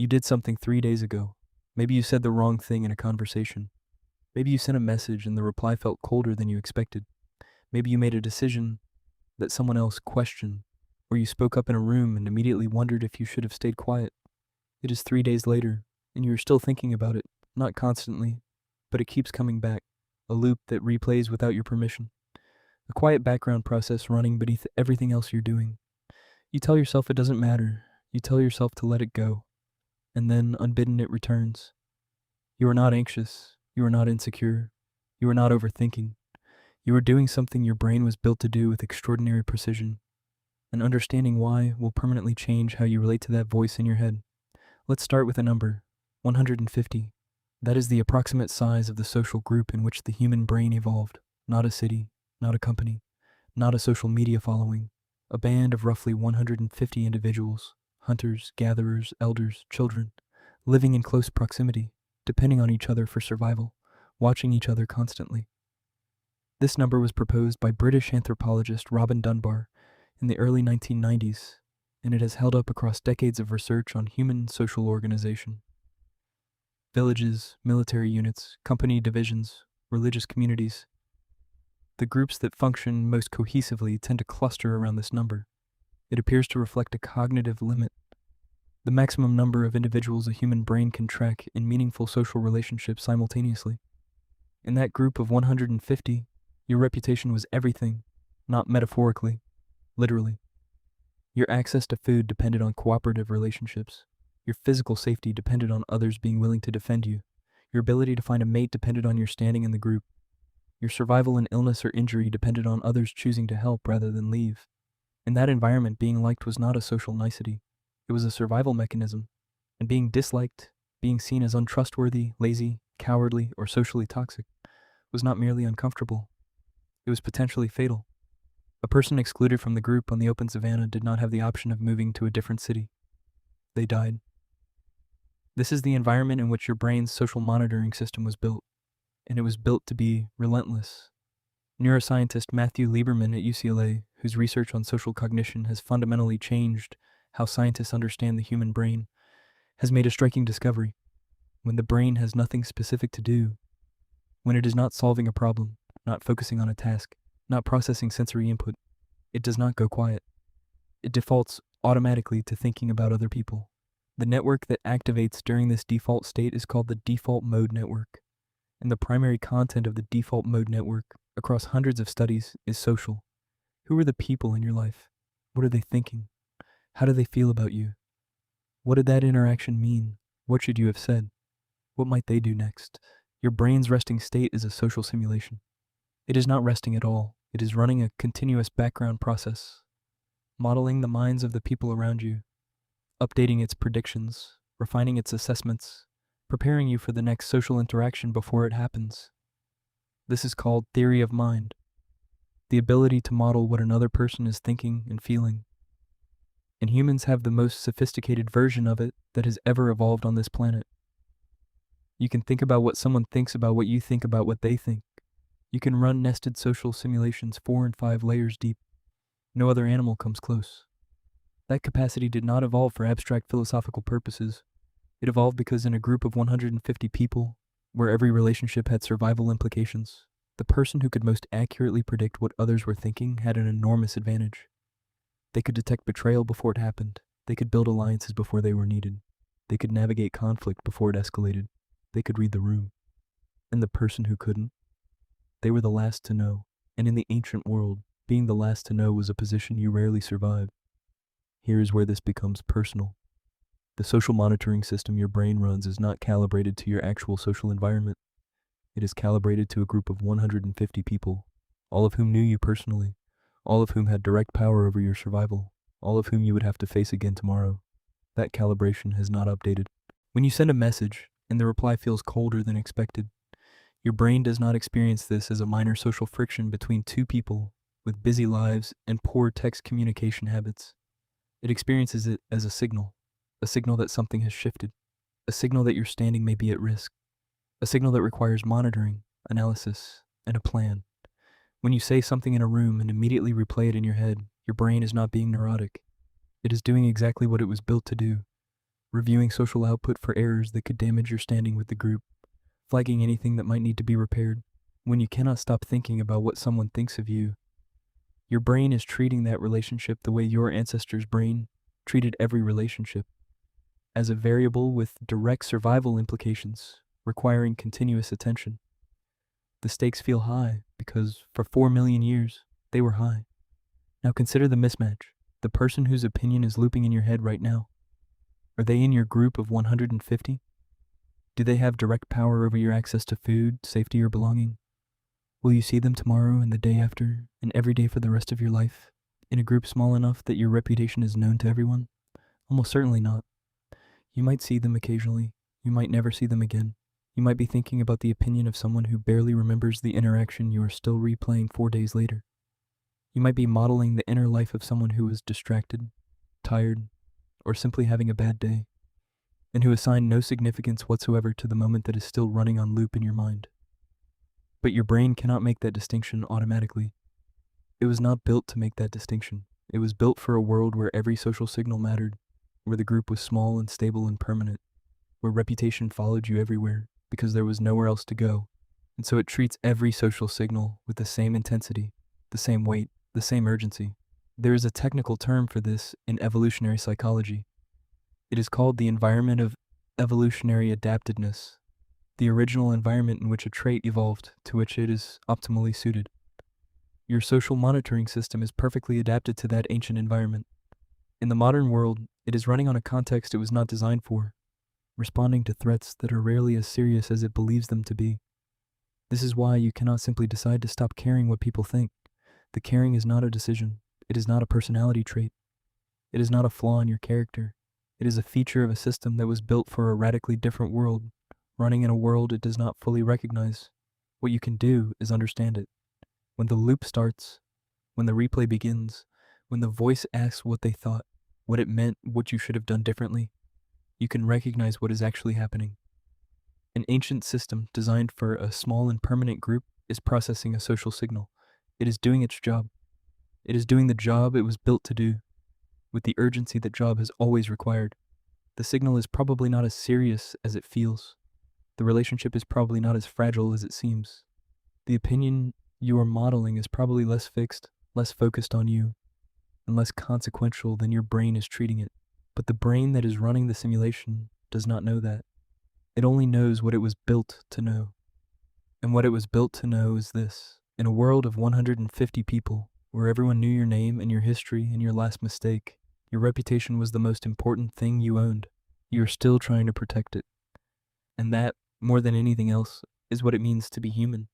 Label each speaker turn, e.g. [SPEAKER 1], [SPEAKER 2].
[SPEAKER 1] You did something 3 days ago. Maybe you said the wrong thing in a conversation. Maybe you sent a message and the reply felt colder than you expected. Maybe you made a decision that someone else questioned, or you spoke up in a room and immediately wondered if you should have stayed quiet. It is 3 days later, and you are still thinking about it, not constantly, but it keeps coming back, a loop that replays without your permission, a quiet background process running beneath everything else you're doing. You tell yourself it doesn't matter, you tell yourself to let it go, and then, unbidden, it returns. You are not anxious, you are not insecure, you are not overthinking. You are doing something your brain was built to do with extraordinary precision, and understanding why will permanently change how you relate to that voice in your head. Let's start with a number, 150. That is the approximate size of the social group in which the human brain evolved, not a city, not a company, not a social media following, a band of roughly 150 individuals, hunters, gatherers, elders, children, living in close proximity, depending on each other for survival, watching each other constantly. This number was proposed by British anthropologist Robin Dunbar in the early 1990s, and it has held up across decades of research on human social organization. Villages, military units, company divisions, religious communities. The groups that function most cohesively tend to cluster around this number. It appears to reflect a cognitive limit, the maximum number of individuals a human brain can track in meaningful social relationships simultaneously. In that group of 150, your reputation was everything, not metaphorically, literally. Your access to food depended on cooperative relationships. Your physical safety depended on others being willing to defend you. Your ability to find a mate depended on your standing in the group. Your survival in illness or injury depended on others choosing to help rather than leave. In that environment, being liked was not a social nicety. It was a survival mechanism. And being disliked, being seen as untrustworthy, lazy, cowardly, or socially toxic, was not merely uncomfortable. It was potentially fatal. A person excluded from the group on the open savanna did not have the option of moving to a different city. They died. This is the environment in which your brain's social monitoring system was built, and it was built to be relentless. Neuroscientist Matthew Lieberman at UCLA, whose research on social cognition has fundamentally changed how scientists understand the human brain, has made a striking discovery. When the brain has nothing specific to do, when it is not solving a problem, not focusing on a task, not processing sensory input, it does not go quiet. It defaults automatically to thinking about other people. The network that activates during this default state is called the default mode network, and the primary content of the default mode network, across hundreds of studies, is social. Who are the people in your life? What are they thinking? How do they feel about you? What did that interaction mean? What should you have said? What might they do next? Your brain's resting state is a social simulation. It is not resting at all. It is running a continuous background process, modeling the minds of the people around you, updating its predictions, refining its assessments, preparing you for the next social interaction before it happens. This is called theory of mind, the ability to model what another person is thinking and feeling. And humans have the most sophisticated version of it that has ever evolved on this planet. You can think about what someone thinks about what you think about what they think. You can run nested social simulations 4 and 5 layers deep. No other animal comes close. That capacity did not evolve for abstract philosophical purposes. It evolved because in a group of 150 people, where every relationship had survival implications, the person who could most accurately predict what others were thinking had an enormous advantage. They could detect betrayal before it happened. They could build alliances before they were needed. They could navigate conflict before it escalated. They could read the room. And the person who couldn't, they were the last to know. And in the ancient world, being the last to know was a position you rarely survived. Here is where this becomes personal. The social monitoring system your brain runs is not calibrated to your actual social environment. It is calibrated to a group of 150 people, all of whom knew you personally, all of whom had direct power over your survival, all of whom you would have to face again tomorrow. That calibration has not updated. When you send a message and the reply feels colder than expected, your brain does not experience this as a minor social friction between two people with busy lives and poor text communication habits. It experiences it as a signal that something has shifted, a signal that your standing may be at risk, a signal that requires monitoring, analysis, and a plan. When you say something in a room and immediately replay it in your head, your brain is not being neurotic. It is doing exactly what it was built to do. reviewing social output for errors that could damage your standing with the group, flagging anything that might need to be repaired. When you cannot stop thinking about what someone thinks of you, your brain is treating that relationship the way your ancestors' brain treated every relationship, as a variable with direct survival implications, requiring continuous attention. The stakes feel high because for 4 million years, they were high. Now consider the mismatch. The person whose opinion is looping in your head right now. Are they in your group of 150? Do they have direct power over your access to food, safety, or belonging? Will you see them tomorrow and the day after, and every day for the rest of your life, in a group small enough that your reputation is known to everyone? Almost certainly not. You might see them occasionally. You might never see them again. You might be thinking about the opinion of someone who barely remembers the interaction you are still replaying 4 days later. You might be modeling the inner life of someone who is distracted, tired, or simply having a bad day, and who assigned no significance whatsoever to the moment that is still running on loop in your mind. But your brain cannot make that distinction automatically. It was not built to make that distinction. It was built for a world where every social signal mattered, where the group was small and stable and permanent, where reputation followed you everywhere because there was nowhere else to go. And so it treats every social signal with the same intensity, the same weight, the same urgency. There is a technical term for this in evolutionary psychology. It is called the environment of evolutionary adaptedness, the original environment in which a trait evolved to which it is optimally suited. Your social monitoring system is perfectly adapted to that ancient environment. In the modern world, it is running on a context it was not designed for, responding to threats that are rarely as serious as it believes them to be. This is why you cannot simply decide to stop caring what people think. The caring is not a decision. It is not a personality trait. It is not a flaw in your character. It is a feature of a system that was built for a radically different world, running in a world it does not fully recognize. What you can do is understand it. When the loop starts, when the replay begins, when the voice asks what they thought, what it meant, what you should have done differently, you can recognize what is actually happening. An ancient system designed for a small and permanent group is processing a social signal. It is doing its job. It is doing the job it was built to do, with the urgency that job has always required. The signal is probably not as serious as it feels. The relationship is probably not as fragile as it seems. The opinion you are modeling is probably less fixed, less focused on you, and less consequential than your brain is treating it. But the brain that is running the simulation does not know that. It only knows what it was built to know. And what it was built to know is this. In a world of 150 people, where everyone knew your name and your history and your last mistake, your reputation was the most important thing you owned. You are still trying to protect it. And that, more than anything else, is what it means to be human.